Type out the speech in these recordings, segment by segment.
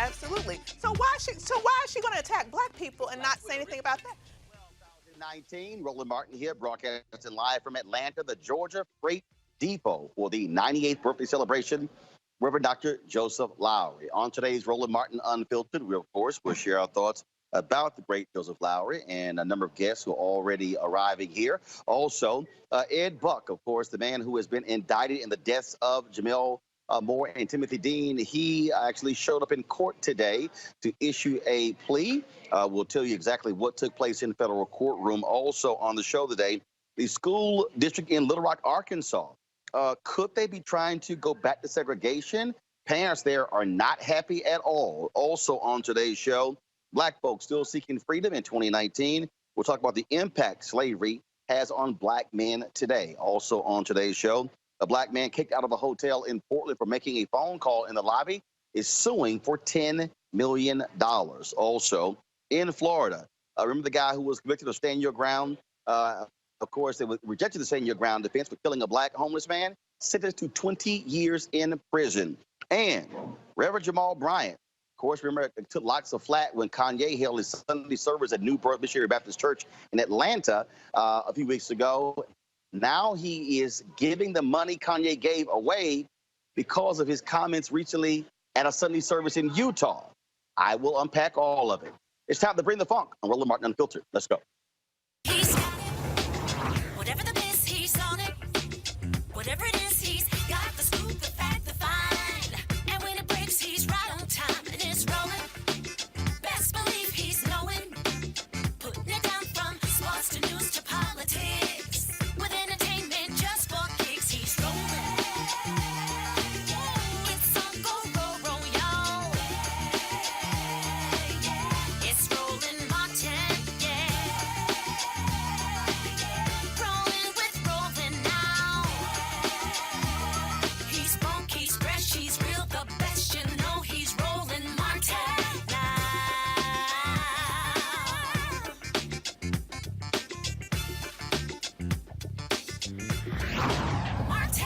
absolutely. So why is she going to attack black people and not say anything about that? 2019, Roland Martin here, broadcasting live from Atlanta, the Georgia Freight Depot for the 98th birthday celebration. Reverend Dr. Joseph Lowry. On today's Roland Martin Unfiltered, we, of course, will share our thoughts about the great Joseph Lowry and a number of guests who are already arriving here. Also, Ed Buck, of course, the man who has been indicted in the deaths of Jamal Moore and Timothy Dean. He actually showed up in court today to issue a plea. We'll tell you exactly what took place in federal courtroom. Also on the show today, the school district in Little Rock, Arkansas. Could they be trying to go back to segregation? Parents there are not happy at all. Also on today's show, black folks still seeking freedom in 2019. We'll talk about the impact slavery has on black men today. Also on today's show, a black man kicked out of a hotel in Portland for making a phone call in the lobby is suing for $10 million. Also in Florida, remember the guy who was convicted of stand your ground? Of course, they rejected the stand your ground defense for killing a black homeless man, sentenced to 20 years in prison. And Reverend Jamal Bryant, of course, remember, it took lots of flack when Kanye held his Sunday service at New Birth Missionary Baptist Church in Atlanta a few weeks ago. Now he is giving the money Kanye gave away because of his comments recently at a Sunday service in Utah. I will unpack all of it. It's time to bring the funk on Roland Martin Unfiltered. Let's go. He's got it. Whatever the miss, he's on it. Whatever it is, he's got the scoop, the fact, the find. And when it breaks, he's right on time and it's rolling. Best believe he's knowing. Putting it down from sports to news to politics. With entertainment just for kicks, he's rolling. It's on go, roll, y'all. It's Roland Martin, rolling with Roland now. He's funky, he's fresh, he's real, the best, you know he's Roland Martin now. Martin.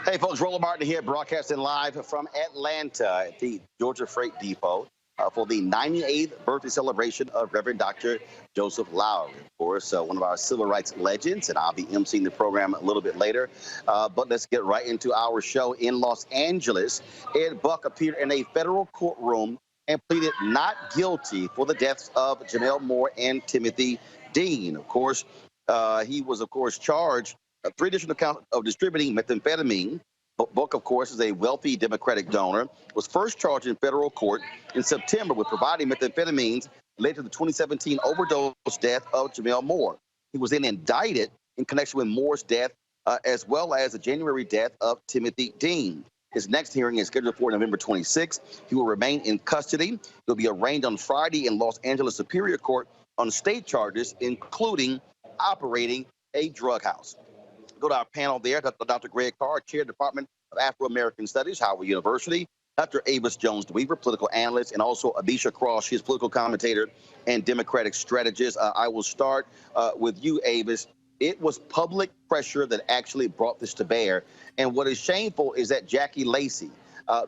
Hey, folks, Roland Martin here, broadcasting live from Atlanta at the Georgia Freight Depot for the 98th birthday celebration of Reverend Dr. Joseph Lowry, of course, one of our civil rights legends, and I'll be emceeing the program a little bit later. But let's get right into our show in Los Angeles. Ed Buck appeared in a federal courtroom and pleaded not guilty for the deaths of Jamal Moore and Timothy Dean. Of course, he was, of course, charged 3 additional counts of distributing methamphetamine. Buck, of course, is a wealthy Democratic donor, was first charged in federal court in September with providing methamphetamines led to the 2017 overdose death of Jamal Moore. He was then indicted in connection with Moore's death, as well as the January death of Timothy Dean. His next hearing is scheduled for November 26th. He will remain in custody. He'll be arraigned on Friday in Los Angeles Superior Court on state charges, including operating a drug house. Go to our panel there, Dr. Greg Carr, Chair, Department of Afro-American Studies, Howard University, Dr. Avis Jones-DeWeaver, political analyst, and also Abisha Cross, she's political commentator and Democratic strategist. I will start with you, Avis. It was public pressure that actually brought this to bear. And what is shameful is that Jackie Lacey,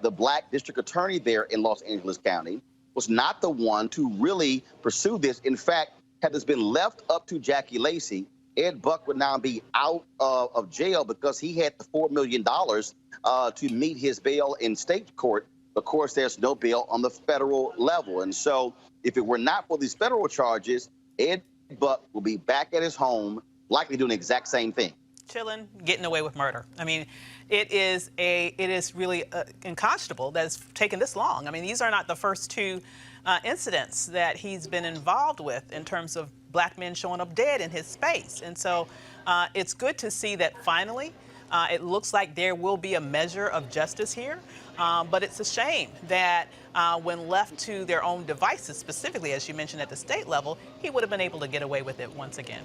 the black district attorney there in Los Angeles County, was not the one to really pursue this. In fact, had this been left up to Jackie Lacey, Ed Buck would now be out of jail because he had the $4 million to meet his bail in state court. Of course, there's no bail on the federal level. And so if it were not for these federal charges, Ed Buck will be back at his home, likely doing the exact same thing. Chilling, getting away with murder. I mean, it is really unconscionable that it's taken this long. I mean, these are not the first 2 incidents that he's been involved with in terms of black men showing up dead in his space. And so it's good to see that finally it looks like there will be a measure of justice here. But it's a shame that when left to their own devices, specifically, as you mentioned, at the state level, he would have been able to get away with it once again.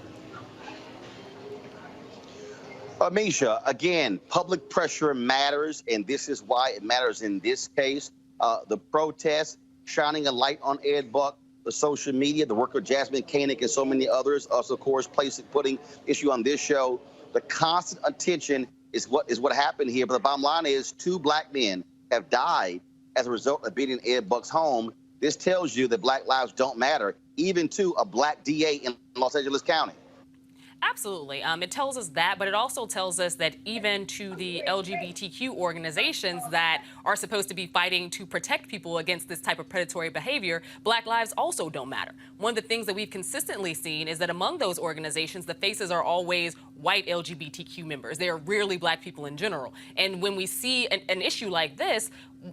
Misha, again, public pressure matters, and this is why it matters in this case. The protests shining a light on Ed Buck, the social media, the work of Jasmine Koenig and so many others, us, of course, putting issue on this show. The constant attention is what happened here. But the bottom line is 2 black men have died as a result of being in Ed Buck's home. This tells you that black lives don't matter, even to a black DA in Los Angeles County. Absolutely. It tells us that, but it also tells us that even to the LGBTQ organizations that are supposed to be fighting to protect people against this type of predatory behavior, black lives also don't matter. One of the things that we've consistently seen is that among those organizations, the faces are always white LGBTQ members. They are rarely black people in general. And when we see an issue like this,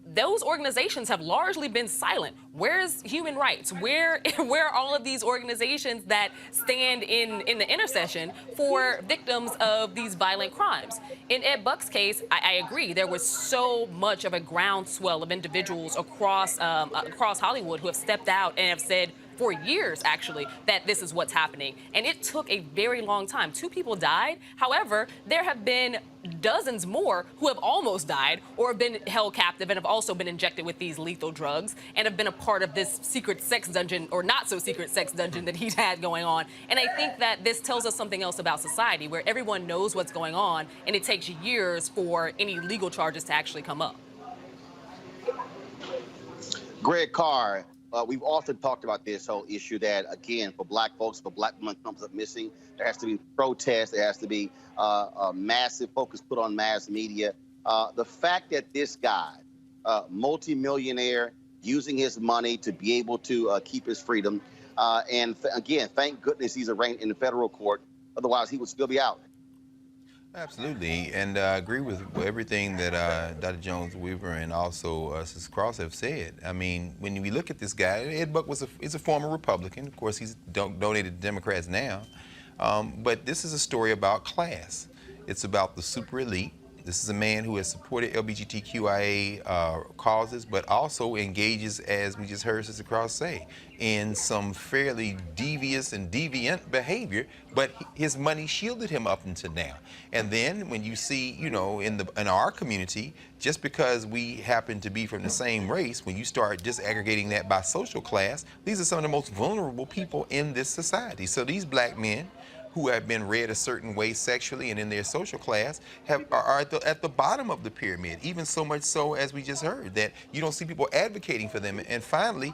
those organizations have largely been silent. Where's human rights? Where are all of these organizations that stand in the intercession for victims of these violent crimes? In Ed Buck's case, I agree. There was so much of a groundswell of individuals across Hollywood who have stepped out and have said, for years, actually, that this is what's happening. And it took a very long time. 2 people died. However, there have been dozens more who have almost died or have been held captive and have also been injected with these lethal drugs and have been a part of this secret sex dungeon or not so secret sex dungeon that he's had going on. And I think that this tells us something else about society where everyone knows what's going on and it takes years for any legal charges to actually come up. Greg Carr, we've often talked about this whole issue that, again, for black folks, for black women comes up missing, there has to be protests, there has to be a massive focus put on mass media. The fact that this guy, multimillionaire, using his money to be able to keep his freedom, and again, thank goodness he's arraigned in the federal court, otherwise he would still be out. Absolutely, and I agree with everything that Dr. Jones-Weaver and also Sis Cross have said. I mean, when we look at this guy, Ed Buck is a former Republican. Of course, he's donated to Democrats now. But this is a story about class. It's about the super elite. This is a man who has supported LGBTQIA causes, but also engages, as we just heard Sister Cross say, in some fairly devious and deviant behavior, but his money shielded him up until now. And then when you see, you know, in our community, just because we happen to be from the same race, when you start disaggregating that by social class, these are some of the most vulnerable people in this society. So these black men who have been reared a certain way sexually and in their social class are at the bottom of the pyramid, even so much so, as we just heard, that you don't see people advocating for them. And finally,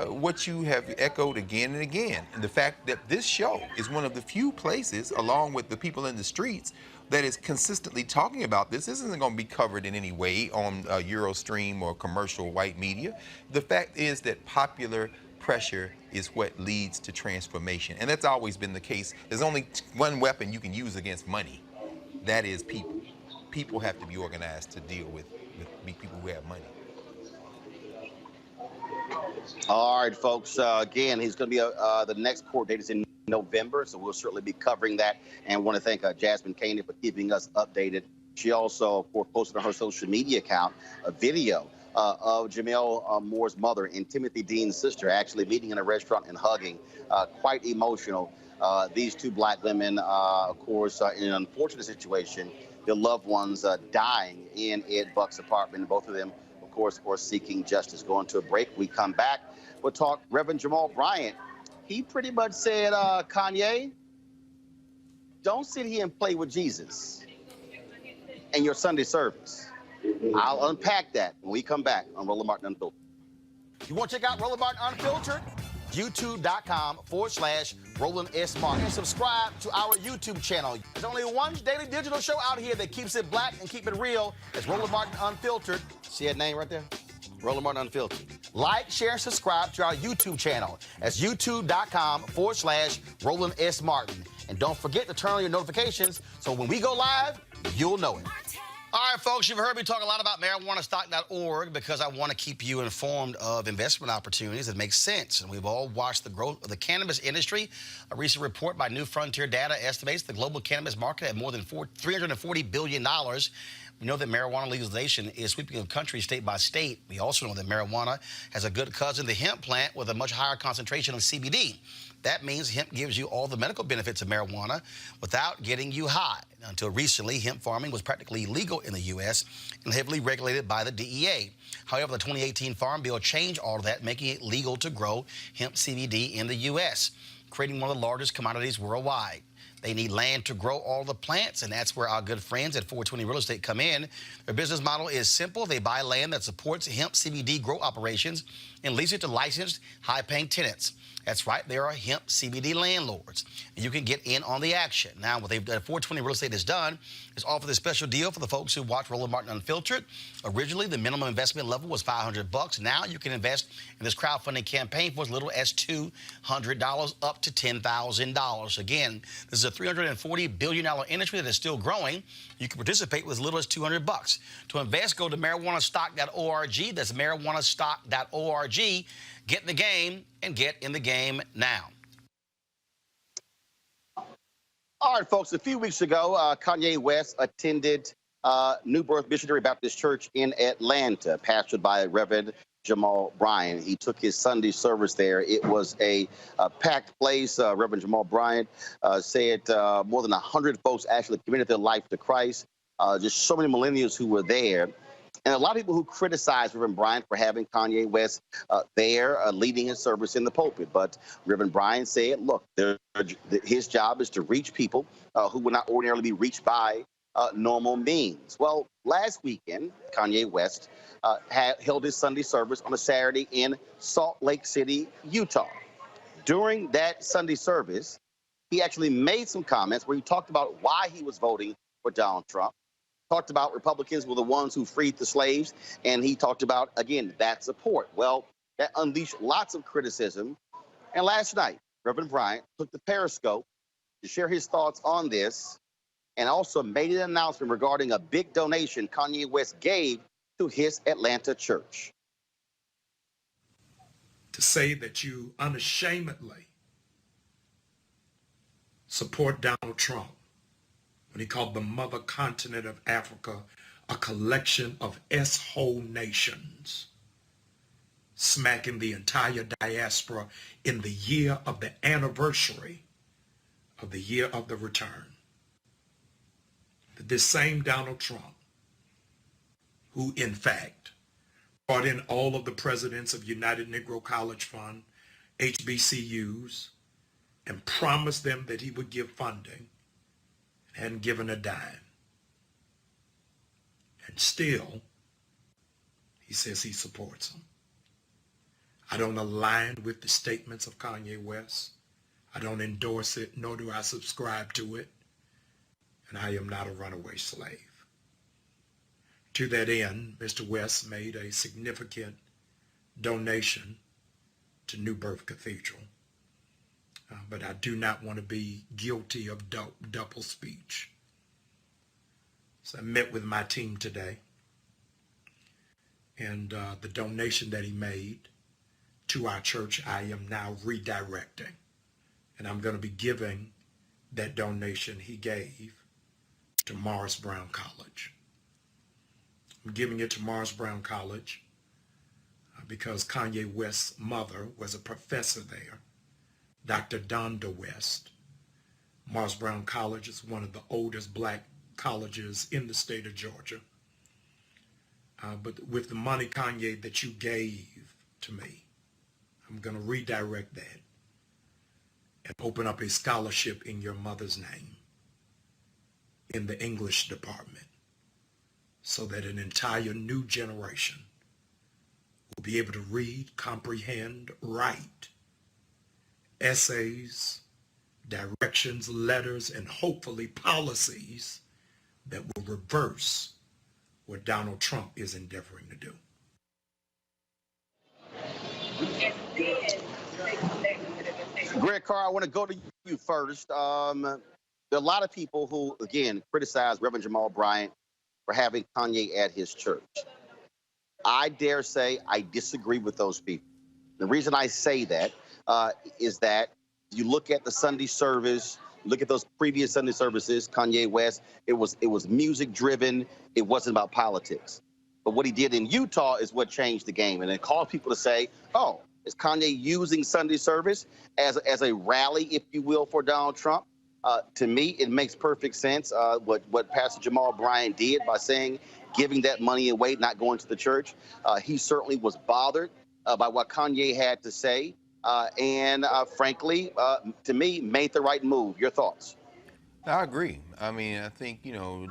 what you have echoed again and again, the fact that this show is one of the few places, along with the people in the streets, that is consistently talking about this. This isn't going to be covered in any way on Eurostream or commercial white media. The fact is that popular pressure is what leads to transformation. And that's always been the case. There's only one weapon you can use against money. That is people. People have to be organized to deal with people who have money. All right, folks. Again, he's going to be the next court date is in November, so we'll certainly be covering that. And want to thank Jasmine Kanye for keeping us updated. She also, of course, posted on her social media account a video of Jamel Moore's mother and Timothy Dean's sister actually meeting in a restaurant and hugging. Quite emotional. These 2 black women, of course, in an unfortunate situation, their loved ones dying in Ed Buck's apartment. Both of them, of course, seeking justice. Going to a break. We come back. We'll talk Reverend Jamal Bryant. He pretty much said, Kanye, don't sit here and play with Jesus and your Sunday service. I'll unpack that when we come back on Roland Martin Unfiltered. You want to check out Roland Martin Unfiltered? YouTube.com/Roland S. Martin. And subscribe to our YouTube channel. There's only one daily digital show out here that keeps it black and keep it real. It's Roland Martin Unfiltered. See that name right there? Roland Martin Unfiltered. Like, share, and subscribe to our YouTube channel. That's YouTube.com/Roland S. Martin. And don't forget to turn on your notifications so when we go live, you'll know it. All right, folks, you've heard me talk a lot about marijuanastock.org because I want to keep you informed of investment opportunities that make sense. And we've all watched the growth of the cannabis industry. A recent report by New Frontier Data estimates the global cannabis market at more than $340 billion. We know that marijuana legalization is sweeping the country state by state. We also know that marijuana has a good cousin, the hemp plant, with a much higher concentration of CBD. That means hemp gives you all the medical benefits of marijuana without getting you high. Until recently, hemp farming was practically illegal in the U.S. and heavily regulated by the DEA. However, the 2018 Farm Bill changed all of that, making it legal to grow hemp CBD in the U.S., creating one of the largest commodities worldwide. They need land to grow all the plants, and that's where our good friends at 420 Real Estate come in. Their business model is simple. They buy land that supports hemp CBD grow operations and lease it to licensed, high-paying tenants. That's right, they are hemp CBD landlords. And you can get in on the action. Now, what they've done, 420 Real Estate has done is offer this special deal for the folks who watch Roland Martin Unfiltered. Originally, the minimum investment level was $500. Now you can invest in this crowdfunding campaign for as little as $200 up to $10,000. Again, this is a $340 billion industry that is still growing. You can participate with as little as $200. To invest, go to marijuanastock.org. That's marijuanastock.org. Get in the game and get in the game now. All right, folks, a few weeks ago, Kanye West attended New Birth Missionary Baptist Church in Atlanta, pastored by Reverend Jamal Bryant. He took his Sunday service there. It was a packed place. Reverend Jamal Bryant said more than 100 folks actually committed their life to Christ. Just so many millennials who were there. And a lot of people who criticize Reverend Bryant for having Kanye West there leading his service in the pulpit. But Reverend Bryant said, look, his job is to reach people who would not ordinarily be reached by normal means. Well, last weekend, Kanye West held his Sunday service on a Saturday in Salt Lake City, Utah. During that Sunday service, he actually made some comments where he talked about why he was voting for Donald Trump. Talked about Republicans were the ones who freed the slaves, and he talked about, again, that support. Well, that unleashed lots of criticism. And last night, Reverend Bryant took the Periscope to share his thoughts on this and also made an announcement regarding a big donation Kanye West gave to his Atlanta church. To say that you unashamedly support Donald Trump when he called the mother continent of Africa a collection of S-hole nations, smacking the entire diaspora in the year of the anniversary of the year of the return. That this same Donald Trump, who in fact brought in all of the presidents of United Negro College Fund, HBCUs, and promised them that he would give funding, hadn't given a dime. And still, he says he supports him. I don't align with the statements of Kanye West. I don't endorse it, nor do I subscribe to it. And I am not a runaway slave. To that end, Mr. West made a significant donation to New Birth Cathedral. But I do not want to be guilty of double speech. So I met with my team today, and the donation that he made to our church, I am now redirecting. And I'm going to be giving that donation he gave to Morris Brown College. I'm giving it to Morris Brown College because Kanye West's mother was a professor there, Dr. Donda West. Morris Brown College is one of the oldest black colleges in the state of Georgia. But with the money, Kanye, that you gave to me, I'm going to redirect that and open up a scholarship in your mother's name in the English department so that an entire new generation will be able to read, comprehend, write essays, directions, letters, and hopefully policies that will reverse what Donald Trump is endeavoring to do. Greg Carr, I want to go to you first. There are a lot of people who, again, criticize Reverend Jamal Bryant for having Kanye at his church. I dare say I disagree with those people. The reason I say that is that you look at the Sunday service, look at those previous Sunday services, Kanye West, it was music driven. It wasn't about politics. But what he did in Utah is what changed the game. And it caused people to say, oh, is Kanye using Sunday service as a rally, if you will, for Donald Trump? To me, it makes perfect sense what Pastor Jamal Bryant did by saying, giving that money away, not going to the church. He certainly was bothered by what Kanye had to say. And frankly, to me, made the right move. Your thoughts? I agree. I mean, I think,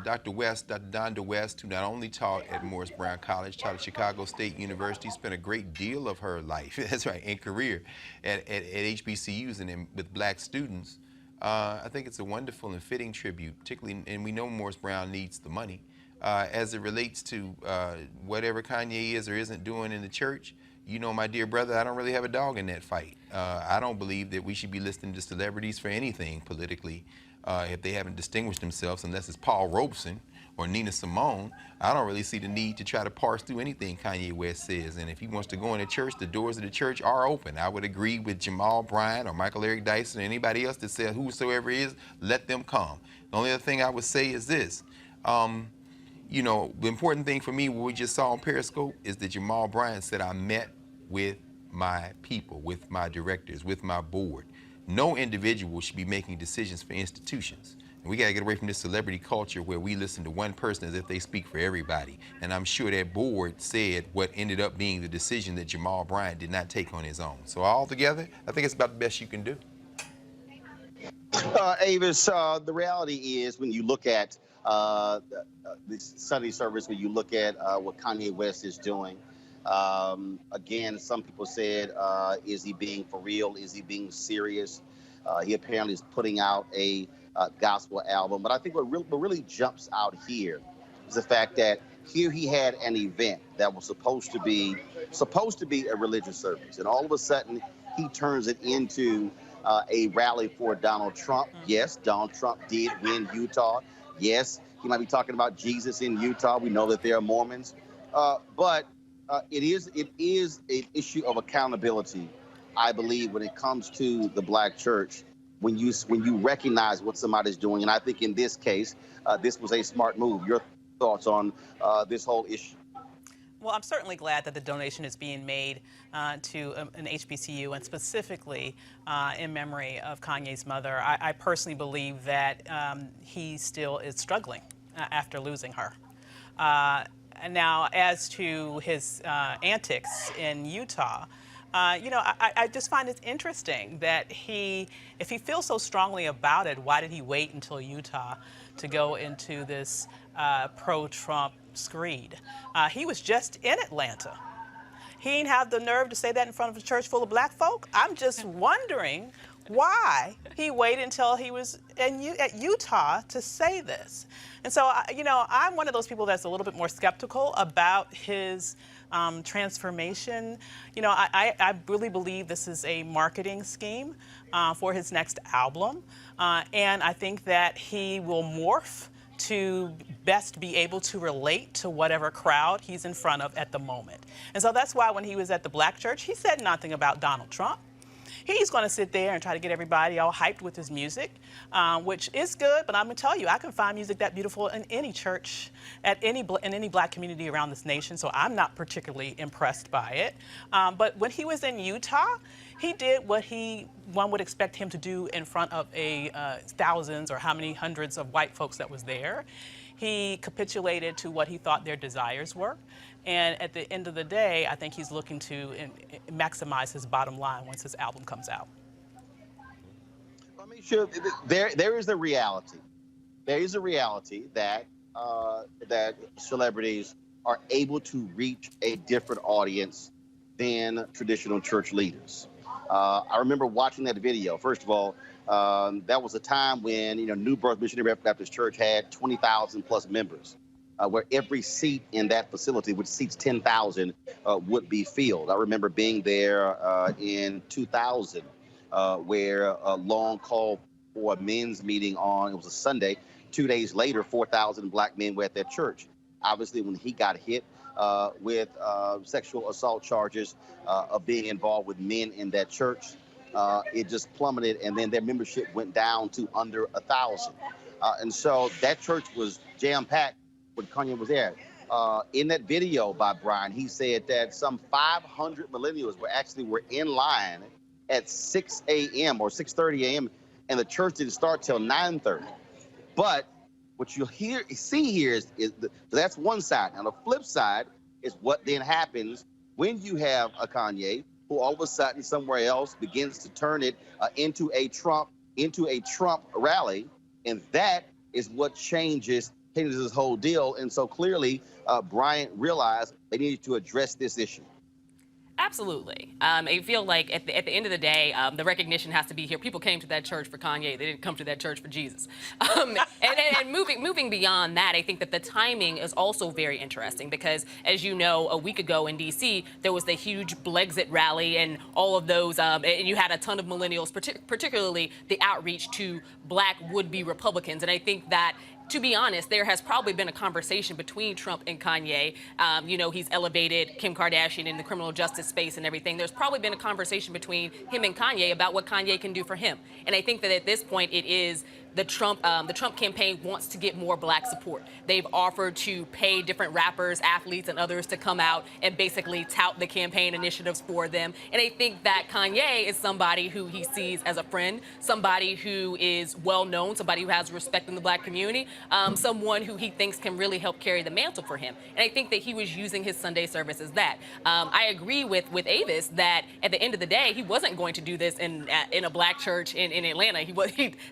Dr. West, Dr. Donda West, who not only taught at Morris Brown College, taught at Chicago State University, spent a great deal of her life, that's right, and career at HBCUs and with black students. I think it's a wonderful and fitting tribute, particularly, and we know Morris Brown needs the money. As it relates to whatever Kanye is or isn't doing in the church, my dear brother, I don't really have a dog in that fight. I don't believe that we should be listening to celebrities for anything politically. If they haven't distinguished themselves, unless it's Paul Robeson or Nina Simone, I don't really see the need to try to parse through anything Kanye West says. And if he wants to go in the church, the doors of the church are open. I would agree with Jamal Bryant or Michael Eric Dyson or anybody else that says whosoever is, let them come. The only other thing I would say is this. The important thing for me, what we just saw on Periscope, is that Jamal Bryant said, I met with my people, with my directors, with my board. No individual should be making decisions for institutions. And we got to get away from this celebrity culture where we listen to one person as if they speak for everybody. And I'm sure that board said what ended up being the decision that Jamal Bryant did not take on his own. So altogether, I think it's about the best you can do. Avis, the reality is when you look at the Sunday service, when you look at what Kanye West is doing, again, some people said, is he being for real? Is he being serious? He apparently is putting out a gospel album. But I think what really jumps out here is the fact that here he had an event that was supposed to be a religious service. And all of a sudden, he turns it into a rally for Donald Trump. Yes, Donald Trump did win Utah. Yes, he might be talking about Jesus in Utah. We know that there are Mormons. But it is an issue of accountability, I believe, when it comes to the black church, when you recognize what somebody's doing. And I think in this case, this was a smart move. Your thoughts on this whole issue? Well, I'm certainly glad that the donation is being made to an HBCU, and specifically in memory of Kanye's mother. I personally believe that he still is struggling after losing her. Now, as to his antics in Utah, I just find it interesting that if he feels so strongly about it, why did he wait until Utah to go into this pro-Trump screed? He was just in Atlanta. He didn't have the nerve to say that in front of a church full of black folk. I'm just wondering why he waited until he was at Utah to say this. And so, I'm one of those people that's a little bit more skeptical about his transformation. I really believe this is a marketing scheme for his next album. And I think that he will morph to best be able to relate to whatever crowd he's in front of at the moment. And so that's why when he was at the black church, he said nothing about Donald Trump. He's going to sit there and try to get everybody all hyped with his music, which is good, but I'm going to tell you, I can find music that beautiful in any church, in any black community around this nation, so I'm not particularly impressed by it. But when he was in Utah, he did what one would expect him to do in front of thousands or how many hundreds of white folks that was there. He capitulated to what he thought their desires were. And at the end of the day, I think he's looking to maximize his bottom line once his album comes out. I mean, sure, there is the reality. There is a reality that that celebrities are able to reach a different audience than traditional church leaders. I remember watching that video. First of all, that was a time when New Birth Missionary Baptist Church had 20,000 plus members, where every seat in that facility, which seats 10,000, would be filled. I remember being there in 2000, where a long call for a men's meeting it was a Sunday. 2 days later, 4,000 black men were at that church. Obviously, when he got hit with sexual assault charges of being involved with men in that church, it just plummeted, and then their membership went down to under 1,000. And so that church was jam-packed when Kanye was there. In that video by Brian, he said that some 500 millennials were in line at 6 a.m. or 6:30 a.m., and the church didn't start till 9:30. But what you see here is that's one side. Now the flip side is what then happens when you have a Kanye who all of a sudden somewhere else begins to turn it into a Trump rally, And that is what changes this whole deal. And so clearly, Bryant realized they needed to address this issue. Absolutely. I feel like at the end of the day, the recognition has to be here. People came to that church for Kanye. They didn't come to that church for Jesus. And moving beyond that, I think that the timing is also very interesting because, as you know, a week ago in D.C., there was the huge Blexit rally and all of those, and you had a ton of millennials, particularly the outreach to black would-be Republicans. And I think that, to be honest, there has probably been a conversation between Trump and Kanye. You know, he's elevated Kim Kardashian in the criminal justice space and everything. There's probably been a conversation between him and Kanye about what Kanye can do for him. And I think that at this point, it is the Trump campaign wants to get more black support. They've offered to pay different rappers, athletes, and others to come out and basically tout the campaign initiatives for them. And I think that Kanye is somebody who he sees as a friend, somebody who is well known, somebody who has respect in the black community, someone who he thinks can really help carry the mantle for him. And I think that he was using his Sunday service as that. I agree with Avis that at the end of the day, he wasn't going to do this in a black church in Atlanta.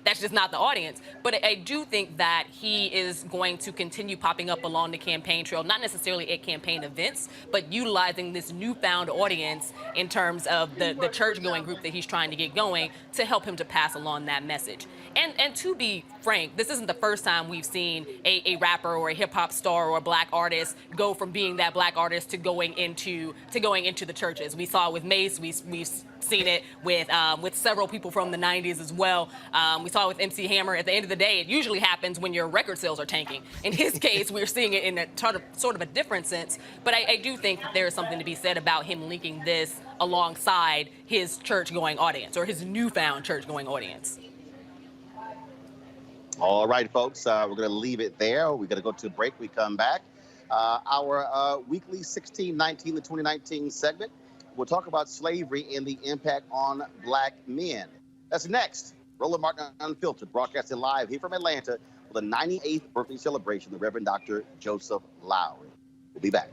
That's just not the audience. But I do think that he is going to continue popping up along the campaign trail, not necessarily at campaign events, but utilizing this newfound audience in terms of the church-going group that he's trying to get going to help him to pass along that message. And to be frank, this isn't the first time we've seen a rapper or a hip-hop star or a black artist go from being that black artist to going into the churches. We saw it with Mace. We've seen it with several people from the 90s as well. We saw it with MC Hammer. At the end of the day, it usually happens when your record sales are tanking. In his case, we're seeing it in a sort of a different sense. But I do think that there is something to be said about him linking this alongside his church-going audience or his newfound church-going audience. All right, folks, we're going to leave it there. We're going to go to a break. We come back. Our weekly 1619 to 2019 segment. We'll talk about slavery and the impact on black men. That's next. Roland Martin Unfiltered, broadcasting live here from Atlanta for the 98th birthday celebration of the Reverend Dr. Joseph Lowry. We'll be back.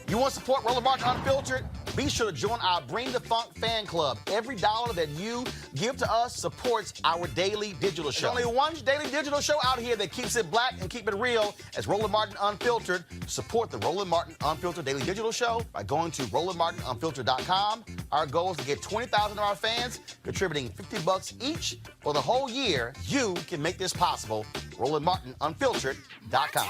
You want to support Roland Martin Unfiltered? Be sure to join our Bring the Funk fan club. Every dollar that you give to us supports our daily digital show. There's only one daily digital show out here that keeps it black and keep it real as Roland Martin Unfiltered. Support the Roland Martin Unfiltered daily digital show by going to RolandMartinUnfiltered.com. Our goal is to get 20,000 of our fans contributing $50 each for the whole year. You can make this possible. RolandMartinUnfiltered.com.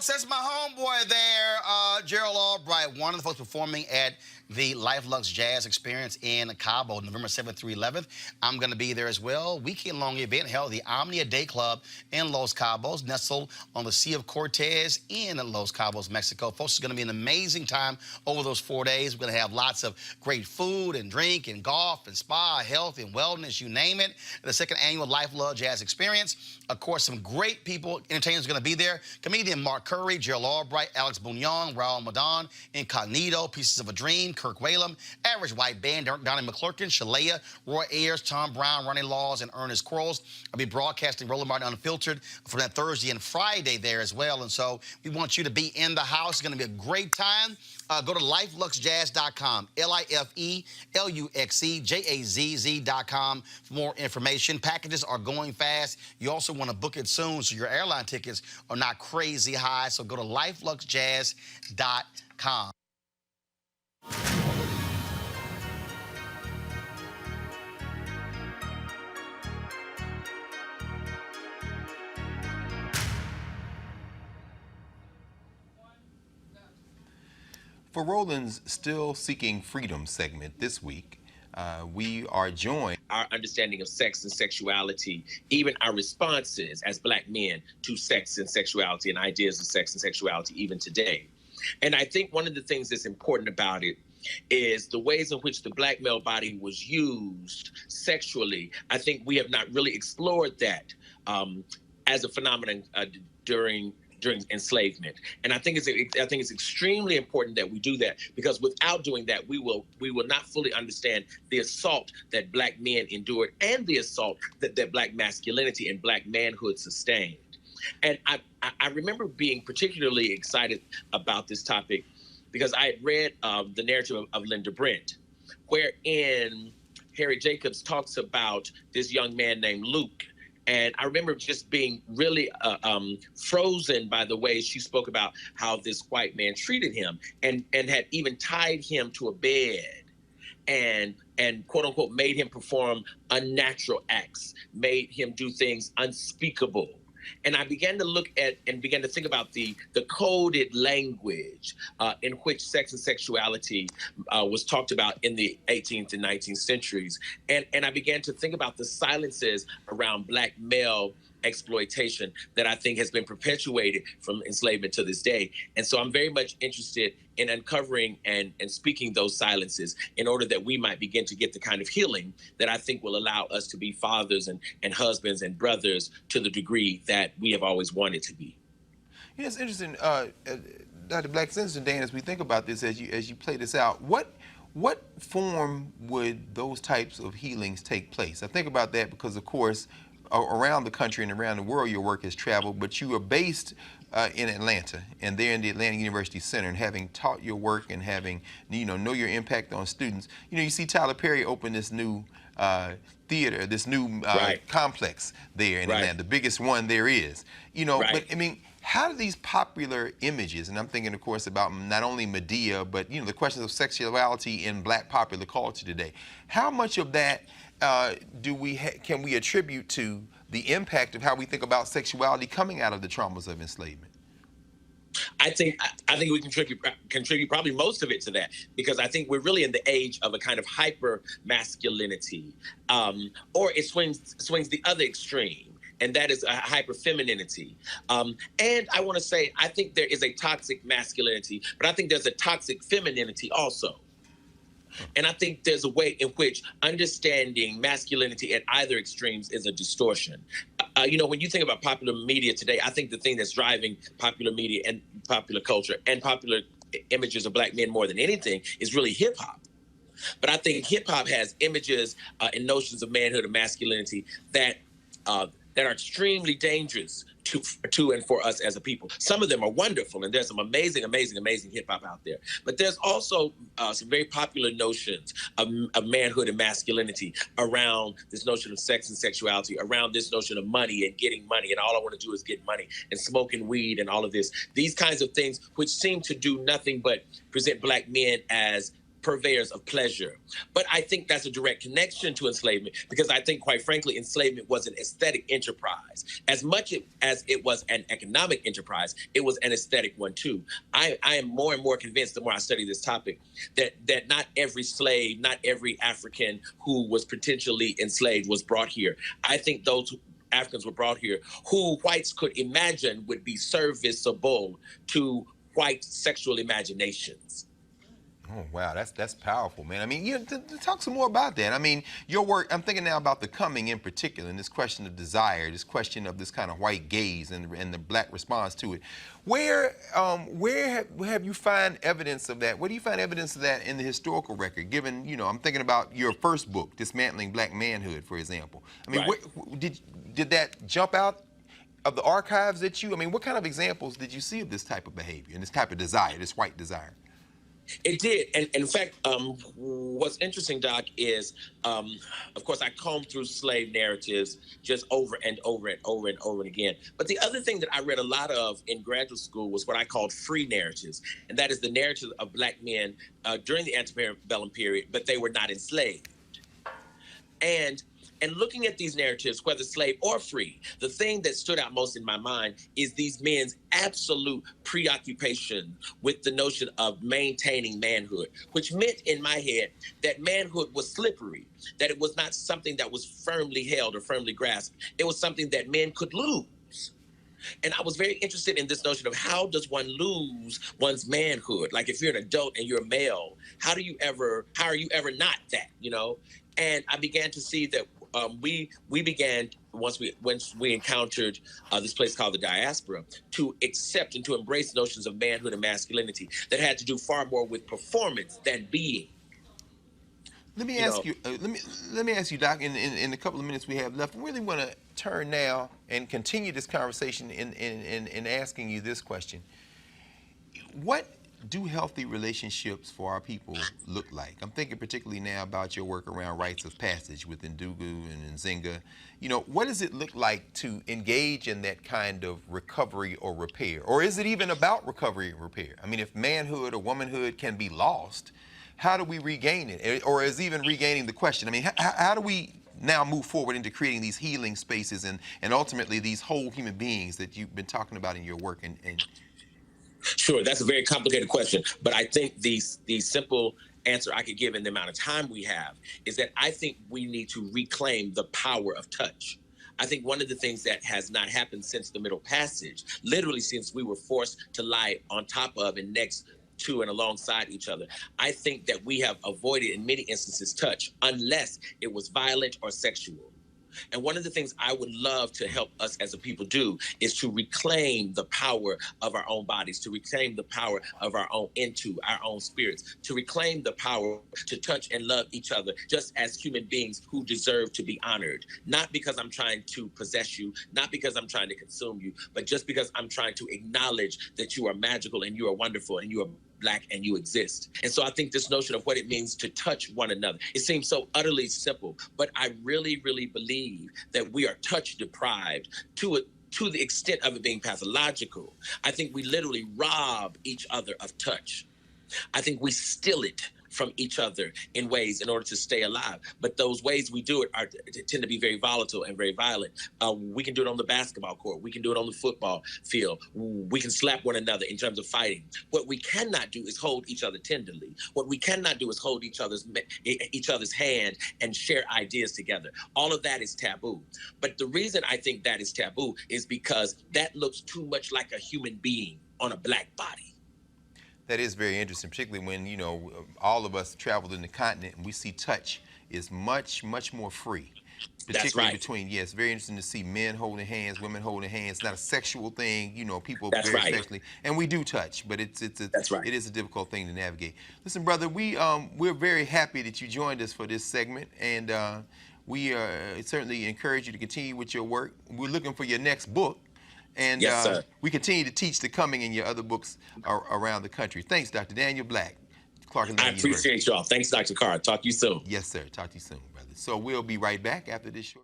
That's my homeboy there, Jamal Bryant, one of the folks performing at the Luxe Jazz Experience in Cabo, November 7th through 11th. I'm going to be there as well. Weekend-long event held at the Omnia Day Club in Los Cabos, nestled on the Sea of Cortez in Los Cabos, Mexico. Folks, it's going to be an amazing time over those 4 days. We're going to have lots of great food and drink and golf and spa, health and wellness, you name it. The second annual Luxe Jazz Experience. Of course, some great people, entertainers are going to be there. Comedian Mark Curry, Jamal Bryant, Alex Bouillon, Raul Madan, Incognito, Pieces of a Dream, Kirk Whalum, Average White Band, Donnie McClurkin, Shalea, Roy Ayers, Tom Brown, Ronnie Laws, and Ernest Quarles. I'll be broadcasting Roland Martin Unfiltered for that Thursday and Friday there as well. And so we want you to be in the house. It's going to be a great time. Go to lifeluxejazz.com, LIFELUXEJAZZ.com for more information. Packages are going fast. You also want to book it soon so your airline tickets are not crazy high. So go to lifeluxejazz.com. For Roland's Still Seeking Freedom segment this week, we are joined. Our understanding of sex and sexuality, even our responses as black men to sex and sexuality and ideas of sex and sexuality even today. And I think one of the things that's important about it is the ways in which the black male body was used sexually. I think we have not really explored that as a phenomenon during during enslavement. And I think it's extremely important that we do that, because without doing that, we will not fully understand the assault that Black men endured and the assault that Black masculinity and Black manhood sustained. And I remember being particularly excited about this topic because I had read the narrative of Linda Brent, wherein Harry Jacobs talks about this young man named Luke. And I remember just being really frozen by the way she spoke about how this white man treated him and had even tied him to a bed and quote unquote made him perform unnatural acts, made him do things unspeakable. And I began to look at and began to think about the coded language in which sex and sexuality was talked about in the 18th and 19th centuries. And I began to think about the silences around Black male exploitation that I think has been perpetuated from enslavement to this day. And so I'm very much interested in uncovering and speaking those silences in order that we might begin to get the kind of healing that I think will allow us to be fathers and husbands and brothers to the degree that we have always wanted to be. You know, it's interesting, Dr. Black, it's interesting, Dan, as we think about this, as you play this out, what form would those types of healings take place? I think about that because, of course, around the country and around the world your work has traveled, but you are based in Atlanta, and there in the Atlanta University Center, and having taught your work and having, know your impact on students. You see Tyler Perry open this new theater, this new complex there in Atlanta, the biggest one there is. But I mean, how do these popular images, and I'm thinking, of course, about not only Medea, but the questions of sexuality in Black popular culture today, how much of that can we attribute to the impact of how we think about sexuality coming out of the traumas of enslavement? I think we contribute probably most of it to that, because I think we're really in the age of a kind of hyper masculinity, or it swings the other extreme, and that is a hyper femininity. And I want to say, I think there is a toxic masculinity, but I think there's a toxic femininity also. And I think there's a way in which understanding masculinity at either extremes is a distortion. When you think about popular media today, I think the thing that's driving popular media and popular culture and popular images of Black men more than anything is really hip hop. But I think hip hop has images and notions of manhood and masculinity that are extremely dangerous to and for us as a people. Some of them are wonderful, and there's some amazing hip hop out there. But there's also some very popular notions of manhood and masculinity around this notion of sex and sexuality, around this notion of money and getting money, and all I want to do is get money, and smoking weed and all of this. These kinds of things which seem to do nothing but present Black men as purveyors of pleasure. But I think that's a direct connection to enslavement, because I think, quite frankly, enslavement was an aesthetic enterprise. As much as it was an economic enterprise, it was an aesthetic one too. I am more and more convinced the more I study this topic that not every slave, not every African who was potentially enslaved was brought here. I think those Africans were brought here who whites could imagine would be serviceable to white sexual imaginations. Oh, wow, that's powerful, man. I mean, talk some more about that. I mean, your work, I'm thinking now about the coming in particular, and this question of desire, this question of this kind of white gaze and the Black response to it. Where have you found evidence of that? Where do you find evidence of that in the historical record, given, I'm thinking about your first book, Dismantling Black Manhood, for example. I mean, did that jump out of the archives what kind of examples did you see of this type of behavior and this type of desire, this white desire? It did. And in fact, what's interesting, Doc, is, of course, I combed through slave narratives just over and over and over and over and again. But the other thing that I read a lot of in graduate school was what I called free narratives. And that is the narrative of Black men during the antebellum period, but they were not enslaved. And looking at these narratives, whether slave or free, the thing that stood out most in my mind is these men's absolute preoccupation with the notion of maintaining manhood, which meant in my head that manhood was slippery, that it was not something that was firmly held or firmly grasped. It was something that men could lose. And I was very interested in this notion of how does one lose one's manhood? Like if you're an adult and you're a male, how are you ever not that, And I began to see that we began once we encountered this place called the diaspora to accept and to embrace notions of manhood and masculinity that had to do far more with performance than being. Let me ask you. Let me ask you, Doc. In the couple of minutes we have left, I really want to turn now and continue this conversation in asking you this question: what do healthy relationships for our people look like? I'm thinking particularly now about your work around rites of passage with Ndugu and Nzinga. You know, what does it look like to engage in that kind of recovery or repair? Or is it even about recovery and repair? I mean, if manhood or womanhood can be lost, how do we regain it? Or is even regaining the question? I mean, how do we now move forward into creating these healing spaces and ultimately these whole human beings that you've been talking about in your work? And Sure, that's a very complicated question, but I think the simple answer I could give in the amount of time we have is that I think we need to reclaim the power of touch. I think one of the things that has not happened since the Middle Passage, literally since we were forced to lie on top of and next to and alongside each other, I think that we have avoided in many instances touch unless it was violent or sexual. And one of the things I would love to help us as a people do is to reclaim the power of our own bodies, to reclaim the power of our own our own spirits, to reclaim the power to touch and love each other just as human beings who deserve to be honored. Not because I'm trying to possess you, not because I'm trying to consume you, but just because I'm trying to acknowledge that you are magical and you are wonderful and you are Black and you exist. And so I think this notion of what it means to touch one another, it seems so utterly simple, but I really, really believe that we are touch deprived to the extent of it being pathological. I think we literally rob each other of touch. I think we steal it from each other in ways in order to stay alive. But those ways we do it tend to be very volatile and very violent. We can do it on the basketball court. We can do it on the football field. We can slap one another in terms of fighting. What we cannot do is hold each other tenderly. What we cannot do is hold each other's hand and share ideas together. All of that is taboo. But the reason I think that is taboo is because that looks too much like a human being on a Black body. that is very interesting, particularly when, you know, all of us traveled in the continent and we see touch is much, much more free. Particularly between, it's very interesting to see men holding hands, women holding hands. It's not a sexual thing, you know, people very sexually. And we do touch, but it is a difficult thing to navigate. Listen, brother, we're very happy that you joined us for this segment, and we certainly encourage you to continue with your work. We're looking for your next book. And we continue to teach the coming in your other books around the country. Thanks, Dr. Daniel Black, Clark Atlanta University. I appreciate y'all. Thanks, Dr. Carr. Talk to you soon. Yes, sir. Talk to you soon, brother. So we'll be right back after this short.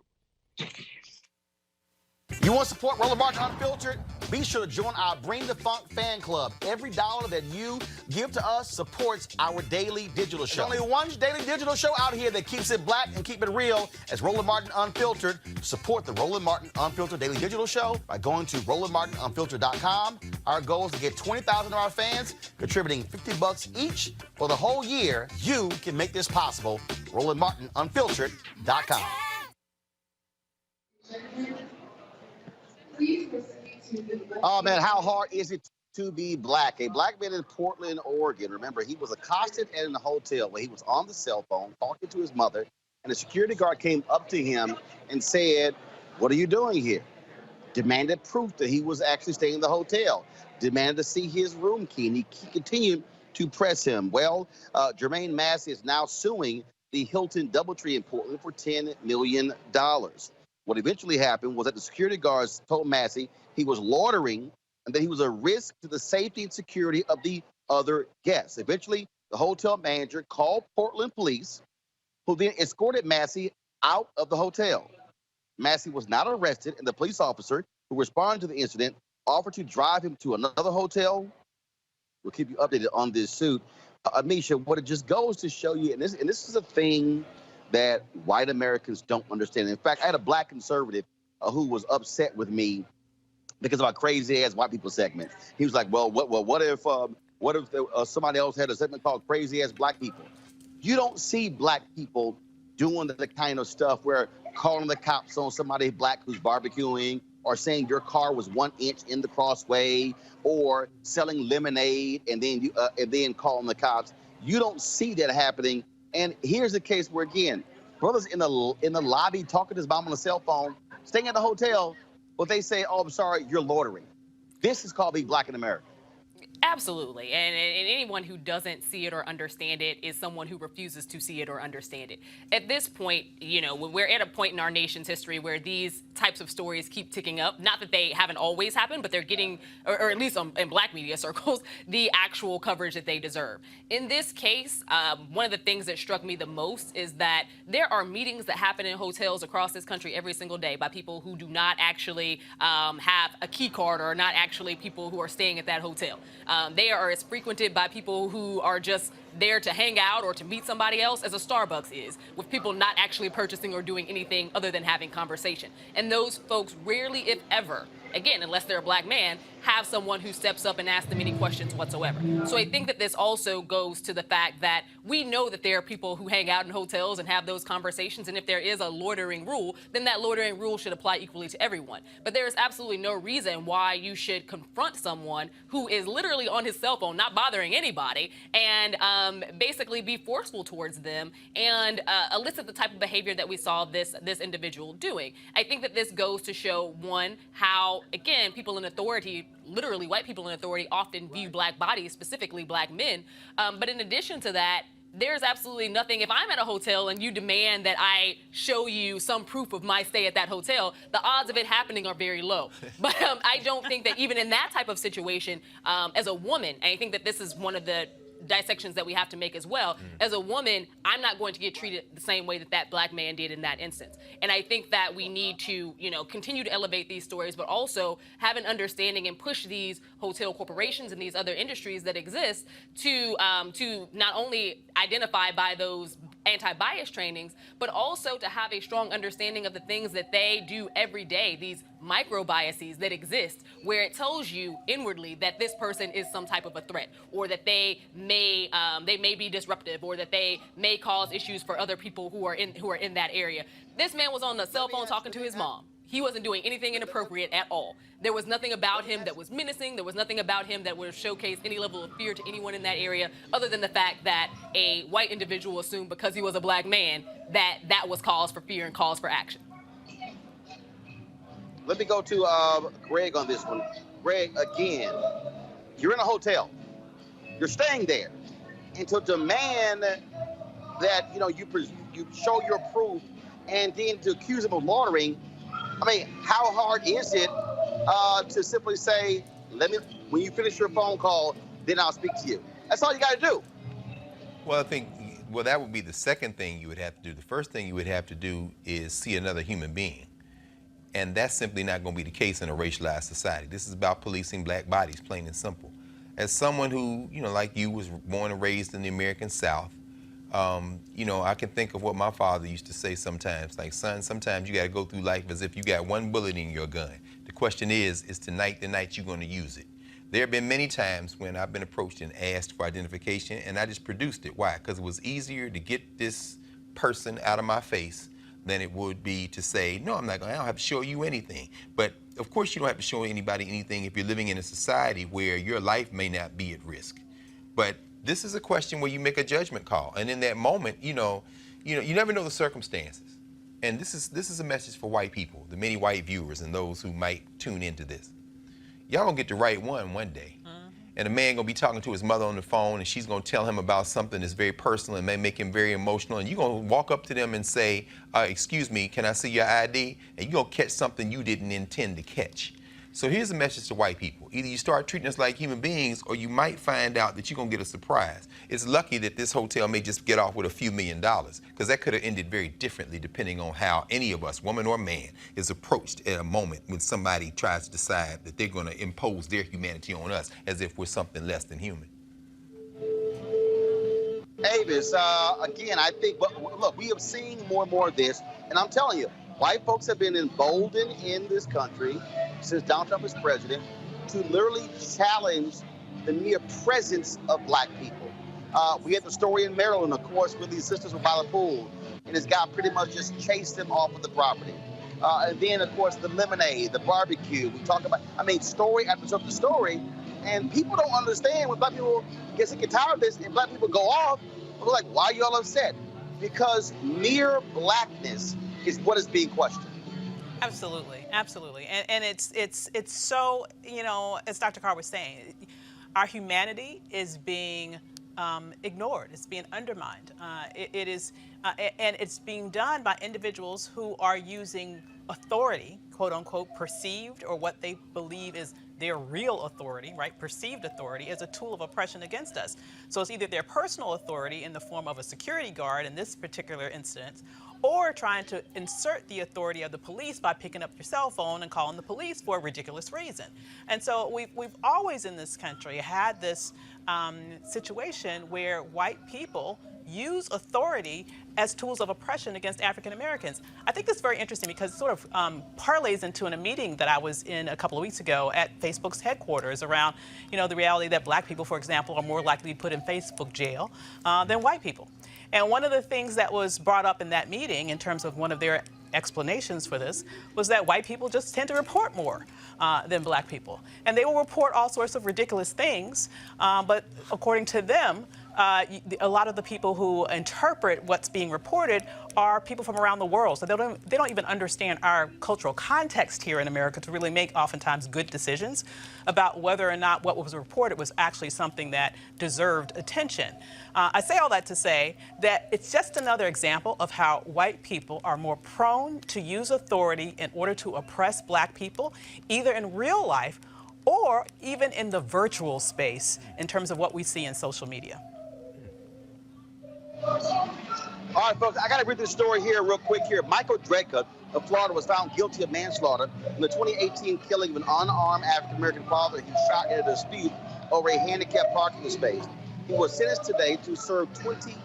You want to support Roland Martin Unfiltered? Be sure to join our Bring the Funk fan club. Every dollar that you give to us supports our daily digital show. There's only one daily digital show out here that keeps it black and keep it real as Roland Martin Unfiltered. Support the Roland Martin Unfiltered daily digital show by going to RolandMartinUnfiltered.com. Our goal is to get 20,000 of our fans contributing $50 each for the whole year. You can make this possible. RolandMartinUnfiltered.com. Oh, man, how hard is it to be black? A black man in Portland, Oregon. Remember, he was accosted in a hotel where he was on the cell phone talking to his mother, and a security guard came up to him and said, "What are you doing here?" Demanded proof that he was actually staying in the hotel. Demanded to see his room key, and he continued to press him. Well, Jermaine Massey is now suing the Hilton Doubletree in Portland for $10 million. What eventually happened was that the security guards told Massey he was loitering and that he was a risk to the safety and security of the other guests. Eventually, the hotel manager called Portland police, who then escorted Massey out of the hotel. Massey was not arrested, and the police officer who responded to the incident offered to drive him to another hotel. We'll keep you updated on this suit. Amisha, what it just goes to show you, and this is a thing that white Americans don't understand. In fact, I had a black conservative who was upset with me because of our crazy ass white people segment. He was like, "Well, what if somebody else had a segment called Crazy Ass Black People?" You don't see black people doing the kind of stuff where calling the cops on somebody black who's barbecuing, or saying your car was 1 inch in the crossway, or selling lemonade and then calling the cops. You don't see that happening. And here's the case where, again, brothers in the lobby talking to his mom on a cell phone, staying at the hotel, but they say, "Oh, I'm sorry, you're loitering." This is called being black in America. Absolutely. And anyone who doesn't see it or understand it is someone who refuses to see it or understand it. At this point, you know, when we're at a point in our nation's history where these types of stories keep ticking up, not that they haven't always happened, but they're getting, or at least in black media circles, the actual coverage that they deserve. In this case, one of the things that struck me the most is that there are meetings that happen in hotels across this country every single day by people who do not actually have a key card or are not actually people who are staying at that hotel. They are as frequented by people who are just there to hang out or to meet somebody else as a Starbucks is, with people not actually purchasing or doing anything other than having conversation. And those folks rarely, if ever, again, unless they're a black man, have someone who steps up and asks them any questions whatsoever. So I think that this also goes to the fact that we know that there are people who hang out in hotels and have those conversations, and if there is a loitering rule, then that loitering rule should apply equally to everyone. But there is absolutely no reason why you should confront someone who is literally on his cell phone, not bothering anybody, and basically be forceful towards them and elicit the type of behavior that we saw this individual doing. I think that this goes to show, one, how, again, people in authority, literally white people in authority, often view black bodies, specifically black men. But in addition to that, there's absolutely nothing. If I'm at a hotel and you demand that I show you some proof of my stay at that hotel, the odds of it happening are very low. But I don't think that even in that type of situation, as a woman, and I think that this is one of the dissections that we have to make as well. As a woman, I'm not going to get treated the same way that black man did in that instance. And I think that we need to, you know, continue to elevate these stories, but also have an understanding and push these hotel corporations and these other industries that exist to not only identify by those anti-bias trainings, but also to have a strong understanding of the things that they do every day, these micro biases that exist, where it tells you inwardly that this person is some type of a threat, or that they may be disruptive, or that they may cause issues for other people who are in that area. This man was on the cell phone talking to his mom. He wasn't doing anything inappropriate at all. There was nothing about him that was menacing. There was nothing about him that would showcase any level of fear to anyone in that area, other than the fact that a white individual assumed because he was a black man that was cause for fear and cause for action. Let me go to Greg on this one. Greg, again, you're in a hotel. You're staying there. And to demand that, you know, you show your proof and then to accuse him of loitering, I mean, how hard is it to simply say, when you finish your phone call, then I'll speak to you? That's all you got to do. Well, I think, that would be the second thing you would have to do. The first thing you would have to do is see another human being. And that's simply not going to be the case in a racialized society. This is about policing black bodies, plain and simple. As someone who, you know, like you, was born and raised in the American South, you know, I can think of what my father used to say sometimes, like, son, sometimes you got to go through life as if you got one bullet in your gun. The question is tonight the night you're going to use it? There have been many times when I've been approached and asked for identification, and I just produced it. Why? Because it was easier to get this person out of my face than it would be to say, no, I don't have to show you anything. But of course you don't have to show anybody anything if you're living in a society where your life may not be at risk. But this is a question where you make a judgment call. And in that moment, you never know the circumstances. And this is a message for white people, the many white viewers and those who might tune into this. Y'all gonna get the right one day. And a man gonna be talking to his mother on the phone, and she's gonna tell him about something that's very personal and may make him very emotional, and you're gonna walk up to them and say, excuse me, can I see your ID? And you're gonna catch something you didn't intend to catch. So here's a message to white people. Either you start treating us like human beings, or you might find out that you're gonna get a surprise. It's lucky that this hotel may just get off with a few $1 million, because that could have ended very differently depending on how any of us, woman or man, is approached at a moment when somebody tries to decide that they're gonna impose their humanity on us as if we're something less than human. Avis, again, I think, look, we have seen more and more of this, and I'm telling you, white folks have been emboldened in this country since Donald Trump is president to literally challenge the mere presence of black people. We had the story in Maryland, of course, where these sisters were by the pool, and this guy pretty much just chased them off of the property. And then, of course, the lemonade, the barbecue. We talk about, story after story, and people don't understand when black people get sick and tired of this, and black people go off. We're like, why are you all upset? because mere blackness is what is being questioned. Absolutely, absolutely, and it's so, you know, as Dr. Carr was saying, our humanity is being ignored. It's being undermined. It is, and it's being done by individuals who are using authority, quote unquote, perceived, or what they believe is their real authority, right? Perceived authority, as a tool of oppression against us. So it's either their personal authority in the form of a security guard in this particular instance, or trying to insert the authority of the police by picking up your cell phone and calling the police for a ridiculous reason. And so we've always in this country had this situation where white people use authority as tools of oppression against African Americans. I think this is very interesting because it sort of parlays into a meeting that I was in a couple of weeks ago at Facebook's headquarters around, you know, the reality that black people, for example, are more likely to be put in Facebook jail than white people. And one of the things that was brought up in that meeting in terms of one of their explanations for this was that white people just tend to report more than black people. And they will report all sorts of ridiculous things, but according to them, a lot of the people who interpret what's being reported are people from around the world. So they don't even understand our cultural context here in America to really make oftentimes good decisions about whether or not what was reported was actually something that deserved attention. I say all that to say that it's just another example of how white people are more prone to use authority in order to oppress black people, either in real life or even in the virtual space in terms of what we see in social media. All right, folks, I got to read this story here real quick here. Michael Drake of Florida was found guilty of manslaughter in the 2018 killing of an unarmed African-American father he shot in a dispute over a handicapped parking space. He was sentenced today to serve 20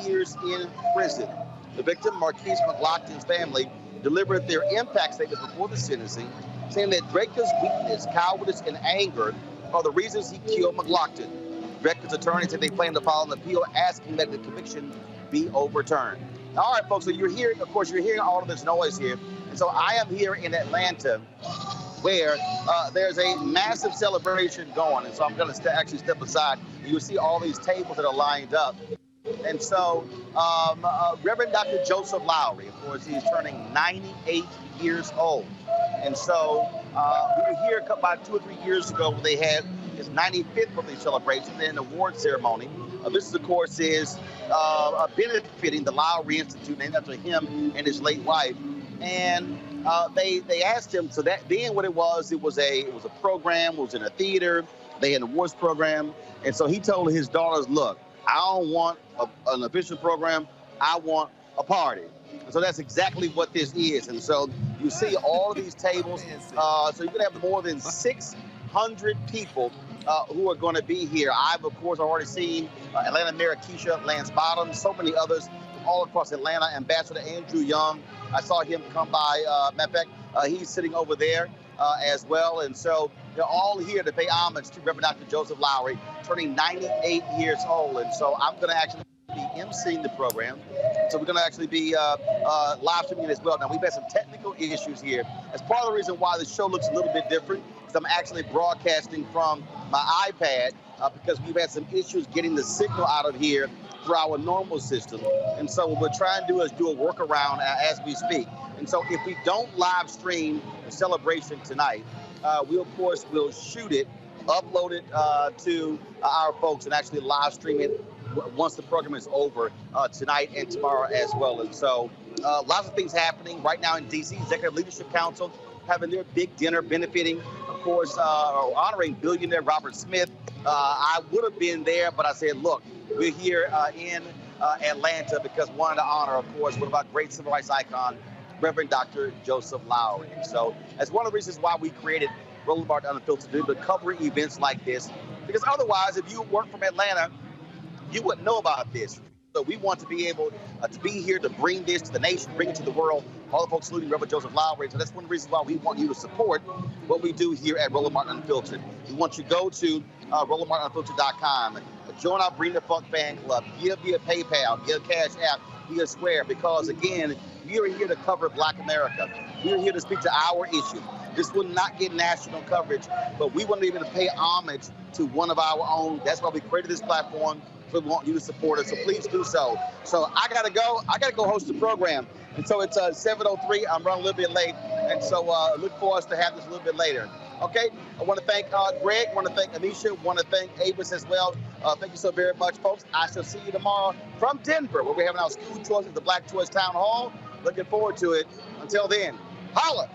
years in prison. The victim, Marquise McLaughlin's family, delivered their impact statements before the sentencing, saying that Drake's weakness, cowardice, and anger are the reasons he killed McLaughlin. Drake's attorney said they plan to file an appeal asking that the conviction be overturned. All right, folks, so you're hearing, of course, you're hearing all of this noise here. And so I am here in Atlanta where there's a massive celebration going. And so I'm going to actually step aside. You'll see all these tables that are lined up. And so Reverend Dr. Joseph Lowry, of course, he's turning 98 years old. And so we were here about 2 or 3 years ago when they had his 95th birthday celebration and an award ceremony. This, of course, is benefiting the Lowry Institute, named after him and his late wife. And they asked him, so that then what it was a program, it was in a theater, they had an awards program. And so he told his daughters, look, I don't want an official program, I want a party. And so that's exactly what this is. And so you see all of these tables. So you're going to have more than 600 people who are going to be here. I've, of course, already seen Atlanta Mayor Keisha Lance Bottoms, so many others from all across Atlanta. Ambassador Andrew Young, I saw him come by. Matter of fact, he's sitting over there as well. And so they're all here to pay homage to Reverend Dr. Joseph Lowry, turning 98 years old. And so I'm going to actually be emceeing the program. So we're going to actually be live streaming it as well. Now, we've had some technical issues here. That's part of the reason why the show looks a little bit different, because I'm actually broadcasting from my iPad because we've had some issues getting the signal out of here through our normal system. And so what we're trying to do is do a workaround as we speak. And so if we don't live stream the celebration tonight, we, of course, will shoot it, upload it to our folks, and actually live stream it once the program is over tonight and tomorrow as well. And so lots of things happening right now in D.C. Executive Leadership Council having their big dinner benefiting, of course, honoring billionaire Robert Smith. I would have been there, but I said, look, we're here in Atlanta because we wanted to honor, of course, one of our great civil rights icons, Reverend Dr. Joseph Lowry. And so that's one of the reasons why we created Roland Unfiltered, to cover events like this, because otherwise, if you weren't from Atlanta, you wouldn't know about this. So we want to be able to be here to bring this to the nation, bring it to the world, all the folks saluting Reverend Joseph Lowry. So that's one of the reasons why we want you to support what we do here at Roland Martin Unfiltered. We want you to go to RolandMartinUnfiltered.com, join our Bring the Funk fan club, give via PayPal, via Cash App, via Square, because again, we are here to cover Black America. We are here to speak to our issues. This will not get national coverage, but we want to be able to pay homage to one of our own. That's why we created this platform. So we want you to support us. So please do so. So I gotta go. I gotta go host the program. And so it's 7:03. I'm running a little bit late. And so look for us to have this a little bit later. Okay. I want to thank Greg. Want to thank Anisha. Want to thank Avis as well. Thank you so very much, folks. I shall see you tomorrow from Denver, where we're having our school choices, the Black Choice Town Hall. Looking forward to it. Until then, holla.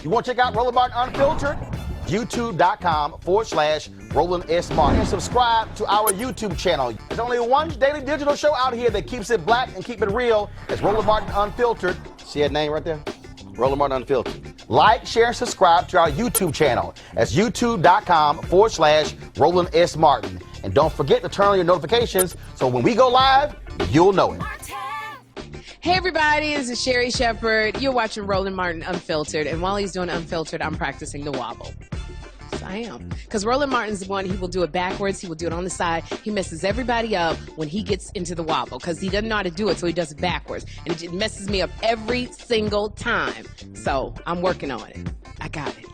You want to check out Roland Martin Unfiltered? YouTube.com/Roland S. Martin. And subscribe to our YouTube channel. There's only one daily digital show out here that keeps it black and keep it real. It's Roland Martin Unfiltered. See that name right there? Roland Martin Unfiltered. Like, share, and subscribe to our YouTube channel. That's YouTube.com/Roland S. Martin. And don't forget to turn on your notifications so when we go live, you'll know it. Hey everybody, this is Sherry Shepherd. You're watching Roland Martin Unfiltered, and while he's doing Unfiltered, I'm practicing the wobble. Yes, I am. Because Roland Martin's the one, he will do it backwards, he will do it on the side. He messes everybody up when he gets into the wobble, because he doesn't know how to do it, so he does it backwards. And it just messes me up every single time. So I'm working on it. I got it.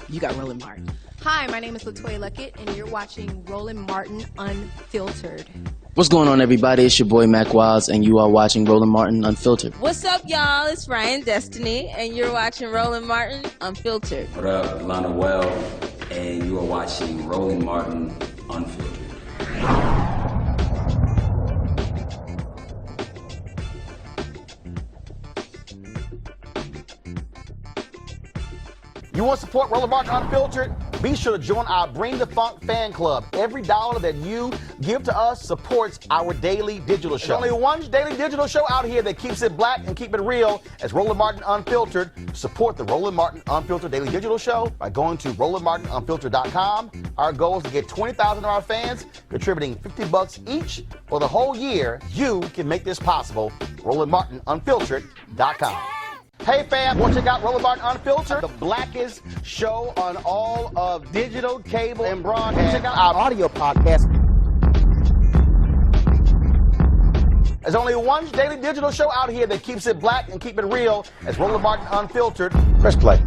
You got Roland Martin. Hi, my name is LaToya Luckett, and you're watching Roland Martin Unfiltered. What's going on, everybody? It's your boy Mac Wilds, and you are watching Roland Martin Unfiltered. What's up, y'all? It's Ryan Destiny, and you're watching Roland Martin Unfiltered. What up, Lana Well, and you are watching Roland Martin Unfiltered. You want to support Roland Martin Unfiltered? Be sure to join our Bring the Funk fan club. Every dollar that you give to us supports our daily digital show. There's only one daily digital show out here that keeps it black and keep it real. It's Roland Martin Unfiltered. Support the Roland Martin Unfiltered daily digital show by going to RolandMartinUnfiltered.com. Our goal is to get 20,000 of our fans contributing $50 each for the whole year. You can make this possible. RolandMartinUnfiltered.com. Hey fam, want to check out Roland Martin Unfiltered? The blackest show on all of digital, cable, and broadcast. Check out our audio podcast. There's only one daily digital show out here that keeps it black and keep it real. It's Roland Martin Unfiltered. Press play.